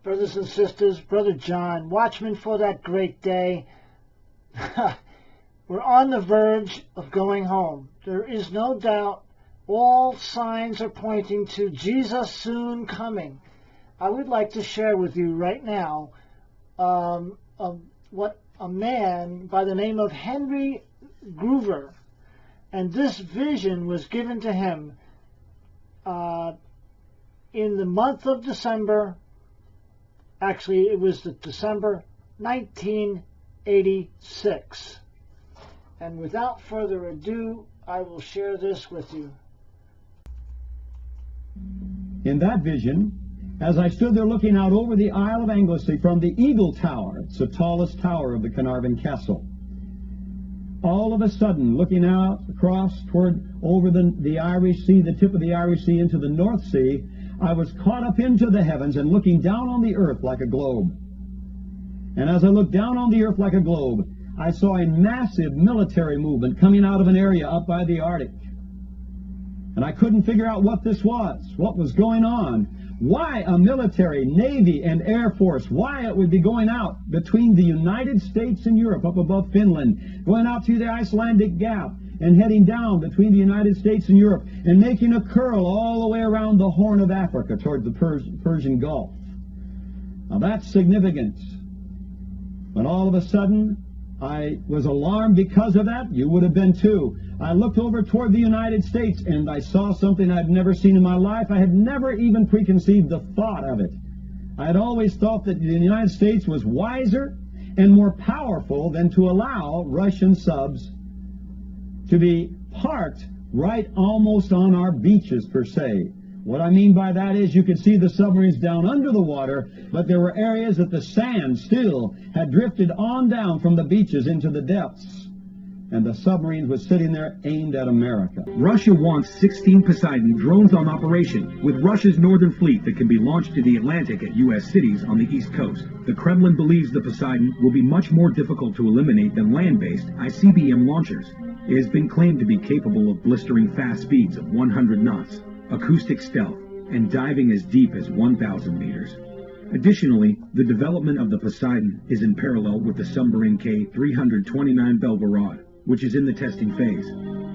brothers and sisters, Brother John, watchmen for that great day. We're on the verge of going home. There is no doubt. All signs are pointing to Jesus soon coming. I would like to share with you right now what a man by the name of Henry Groover, and this vision was given to him in the month of December. Actually, it was the December 1986. And without further ado, I will share this with you. In that vision, as I stood there looking out over the Isle of Anglesey from the Eagle Tower, it's the tallest tower of the Carnarvon Castle, all of a sudden, looking out across over the Irish Sea, the tip of the Irish Sea into the North Sea, I was caught up into the heavens and looking down on the earth like a globe. And as I looked down on the earth like a globe, I saw a massive military movement coming out of an area up by the Arctic. And I couldn't figure out what this was, what was going on, why a military, Navy, and Air Force, why it would be going out between the United States and Europe up above Finland, going out through the Icelandic Gap, and heading down between the United States and Europe, and making a curl all the way around the Horn of Africa toward the Persian Gulf. Now that's significant. But all of a sudden, I was alarmed because of that. You would have been too. I looked over toward the United States, and I saw something I'd never seen in my life. I had never even preconceived the thought of it. I had always thought that the United States was wiser and more powerful than to allow Russian subs to be parked right almost on our beaches, per se. What I mean by that is you could see the submarines down under the water, but there were areas that the sand still had drifted on down from the beaches into the depths. And the submarines were sitting there aimed at America. Russia wants 16 Poseidon drones on operation with Russia's northern fleet that can be launched to the Atlantic at U.S. cities on the East Coast. The Kremlin believes the Poseidon will be much more difficult to eliminate than land-based ICBM launchers. It has been claimed to be capable of blistering fast speeds of 100 knots, acoustic stealth, and diving as deep as 1,000 meters. Additionally, the development of the Poseidon is in parallel with the submarine K-329 Belgorod, which is in the testing phase.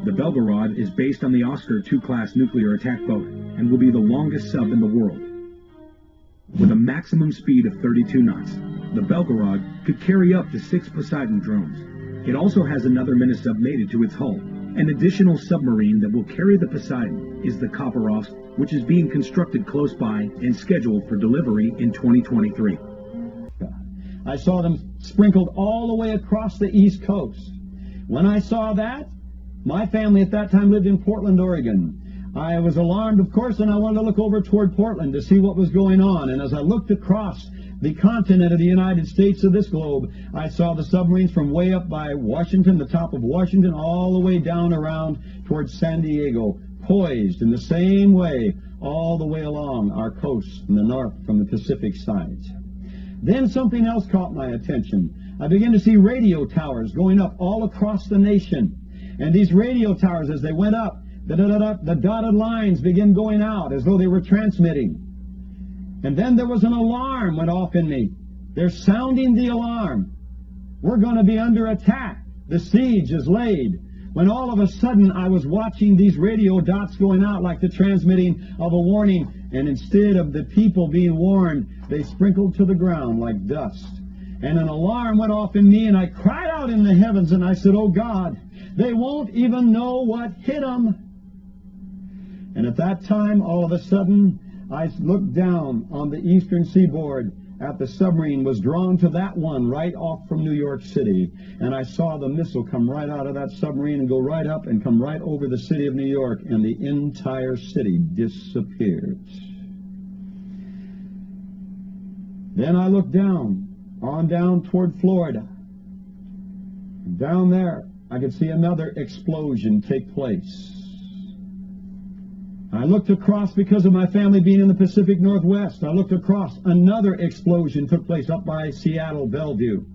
The Belgorod is based on the Oscar II class nuclear attack boat and will be the longest sub in the world. With a maximum speed of 32 knots, the Belgorod could carry up to 6 Poseidon drones. It also has another minisub mated to its hull. An additional submarine that will carry the Poseidon is the Khabarovsk, which is being constructed close by and scheduled for delivery in 2023. I saw them sprinkled all the way across the East Coast. When I saw that, my family at that time lived in Portland, Oregon. I was alarmed, of course, and I wanted to look over toward Portland to see what was going on. And as I looked across the continent of the United States of this globe, I saw the submarines from way up by Washington, the top of Washington, all the way down around towards San Diego, poised in the same way all the way along our coast in the north from the Pacific sides. Then something else caught my attention. I began to see radio towers going up all across the nation. And these radio towers, as they went up, the dotted lines began going out as though they were transmitting. And then there was an alarm went off in me. They're sounding the alarm. We're going to be under attack. The siege is laid. When all of a sudden I was watching these radio dots going out like the transmitting of a warning, and instead of the people being warned, they sprinkled to the ground like dust. And an alarm went off in me, and I cried out in the heavens, and I said, "Oh God, they won't even know what hit them." And at that time, all of a sudden, I looked down on the eastern seaboard at the submarine was drawn to that one right off from New York City. And I saw the missile come right out of that submarine and go right up and come right over the city of New York, and the entire city disappeared. Then I looked down toward Florida. Down there, I could see another explosion take place. I looked across, because of my family being in the Pacific Northwest, I looked across, another explosion took place up by Seattle, Bellevue.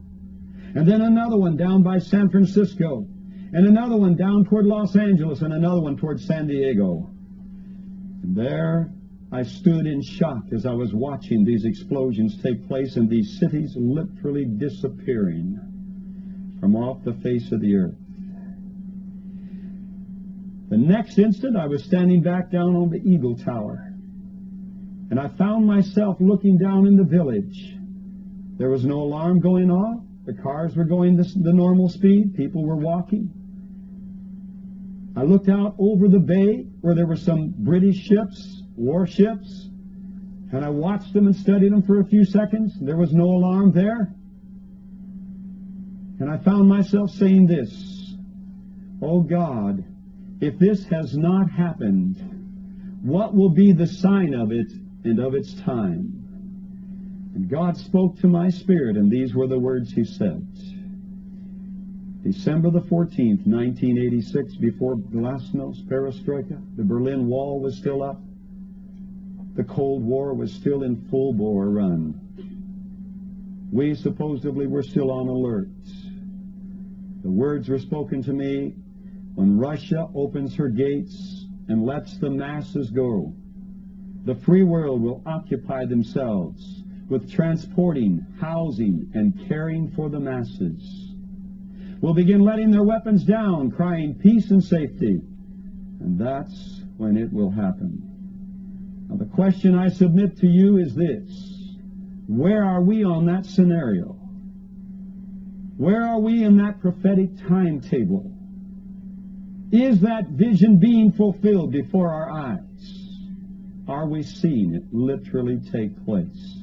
And then another one down by San Francisco. And another one down toward Los Angeles, and another one toward San Diego. And there, I stood in shock as I was watching these explosions take place and these cities literally disappearing from off the face of the earth. The next instant, I was standing back down on the Eagle Tower, and I found myself looking down in the village. There was no alarm going off. The cars were going the normal speed. People were walking. I looked out over the bay where there were some British ships, warships, and I watched them and studied them for a few seconds. There was no alarm there. And I found myself saying this, "Oh God, if this has not happened, what will be the sign of it and of its time?" And God spoke to my spirit, and these were the words He said. December the 14th, 1986, before Glasnost, Perestroika, the Berlin Wall was still up. The Cold War was still in full bore run. We supposedly were still on alert. The words were spoken to me, when Russia opens her gates and lets the masses go, the free world will occupy themselves with transporting, housing, and caring for the masses. Will begin letting their weapons down, crying peace and safety. And that's when it will happen. Now the question I submit to you is this: where are we on that scenario? Where are we in that prophetic timetable? Is that vision being fulfilled before our eyes? Are we seeing it literally take place?